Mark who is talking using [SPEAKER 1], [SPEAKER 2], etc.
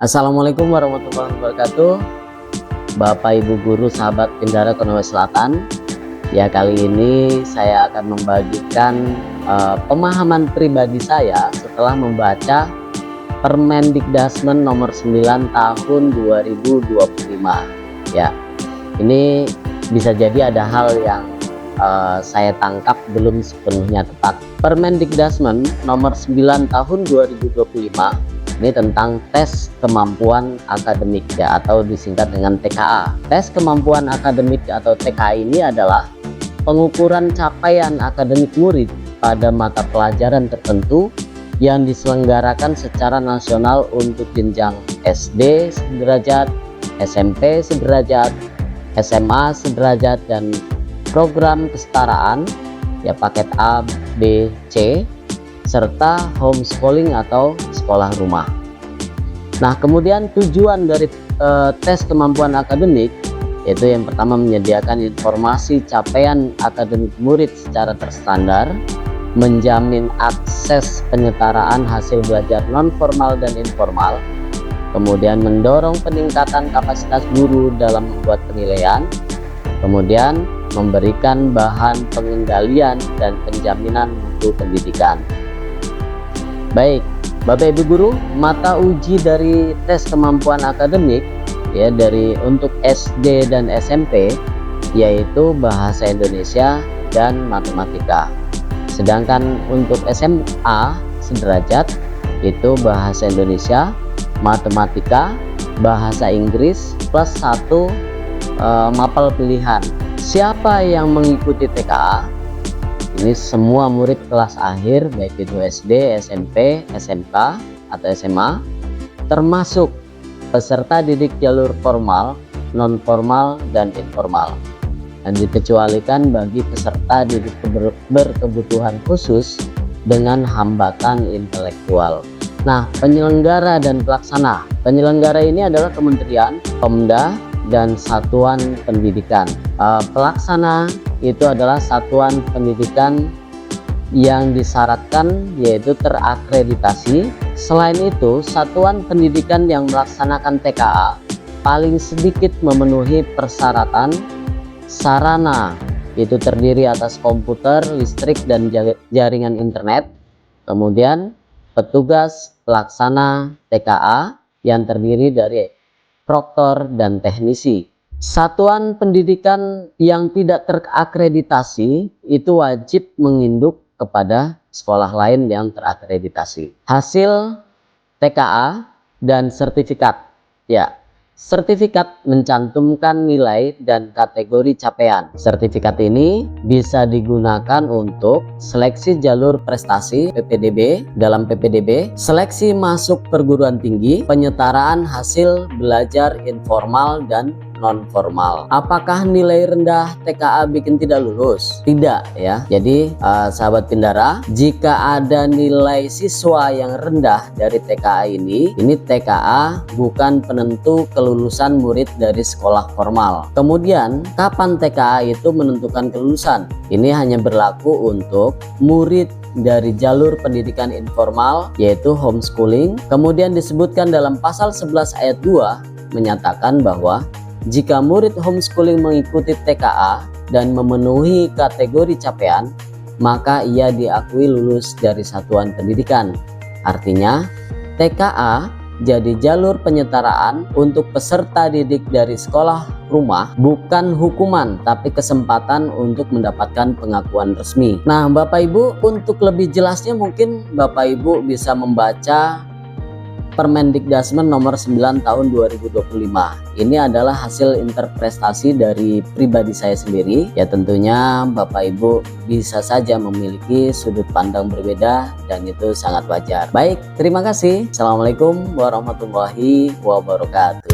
[SPEAKER 1] Assalamualaikum warahmatullahi wabarakatuh, Bapak Ibu guru sahabat Pindara Konawe Selatan. Ya, kali ini saya akan membagikan pemahaman pribadi saya setelah membaca Permendikdasmen nomor 9 tahun 2025. Ya, ini bisa jadi ada hal yang saya tangkap belum sepenuhnya tepat. Permendikdasmen nomor 9 tahun 2025 ini tentang tes kemampuan akademik, ya, atau disingkat dengan TKA. Tes kemampuan akademik atau TKA ini adalah pengukuran capaian akademik murid pada mata pelajaran tertentu yang diselenggarakan secara nasional untuk jenjang SD sederajat, SMP sederajat, SMA sederajat, dan program kesetaraan, ya, paket A, B, C, serta homeschooling atau sekolah rumah. Nah, kemudian tujuan dari tes kemampuan akademik yaitu yang pertama menyediakan informasi capaian akademik murid secara terstandar, menjamin akses penyetaraan hasil belajar non formal dan informal, kemudian mendorong peningkatan kapasitas guru dalam membuat penilaian, kemudian memberikan bahan pengendalian dan penjaminan mutu pendidikan. Baik, Bapak Ibu guru, mata uji dari tes kemampuan akademik, ya, untuk SD dan SMP yaitu bahasa Indonesia dan matematika. Sedangkan untuk SMA sederajat itu bahasa Indonesia, matematika, bahasa Inggris plus 1 mapel pilihan. Siapa yang mengikuti TKA? Ini semua murid kelas akhir, baik itu SD, SMP, SMK atau SMA, termasuk peserta didik jalur formal, non formal, dan informal, dan dikecualikan bagi peserta didik berkebutuhan khusus dengan hambatan intelektual. Nah, penyelenggara dan pelaksana. Penyelenggara ini adalah Kementerian, Pemda, dan satuan pendidikan. Pelaksana itu adalah satuan pendidikan yang disyaratkan yaitu terakreditasi. Selain itu, satuan pendidikan yang melaksanakan TKA paling sedikit memenuhi persyaratan sarana, itu terdiri atas komputer, listrik, dan jaringan internet. Kemudian petugas pelaksana TKA yang terdiri dari proktor dan teknisi. Satuan pendidikan yang tidak terakreditasi itu wajib menginduk kepada sekolah lain yang terakreditasi. Hasil TKA dan sertifikat. Ya, sertifikat mencantumkan nilai dan kategori capaian. Sertifikat ini bisa digunakan untuk seleksi jalur prestasi PPDB, dalam PPDB, seleksi masuk perguruan tinggi, penyetaraan hasil belajar informal dan non formal. Apakah nilai rendah TKA bikin tidak lulus? Tidak, ya. Jadi sahabat Pindara, jika ada nilai siswa yang rendah dari TKA ini TKA bukan penentu kelulusan murid dari sekolah formal. Kemudian kapan TKA itu menentukan kelulusan? Ini hanya berlaku untuk murid dari jalur pendidikan informal yaitu homeschooling. Kemudian disebutkan dalam pasal 11 ayat 2 menyatakan bahwa jika murid homeschooling mengikuti TKA dan memenuhi kategori capaian, maka ia diakui lulus dari satuan pendidikan. Artinya, TKA jadi jalur penyetaraan untuk peserta didik dari sekolah rumah, bukan hukuman, tapi kesempatan untuk mendapatkan pengakuan resmi. Nah, Bapak Ibu, untuk lebih jelasnya mungkin Bapak Ibu bisa membaca Permendikdasmen nomor 9 tahun 2025. Ini adalah hasil interpretasi dari pribadi saya sendiri. Ya, tentunya Bapak Ibu bisa saja memiliki sudut pandang berbeda dan itu sangat wajar. Baik, terima kasih. Assalamualaikum warahmatullahi wabarakatuh.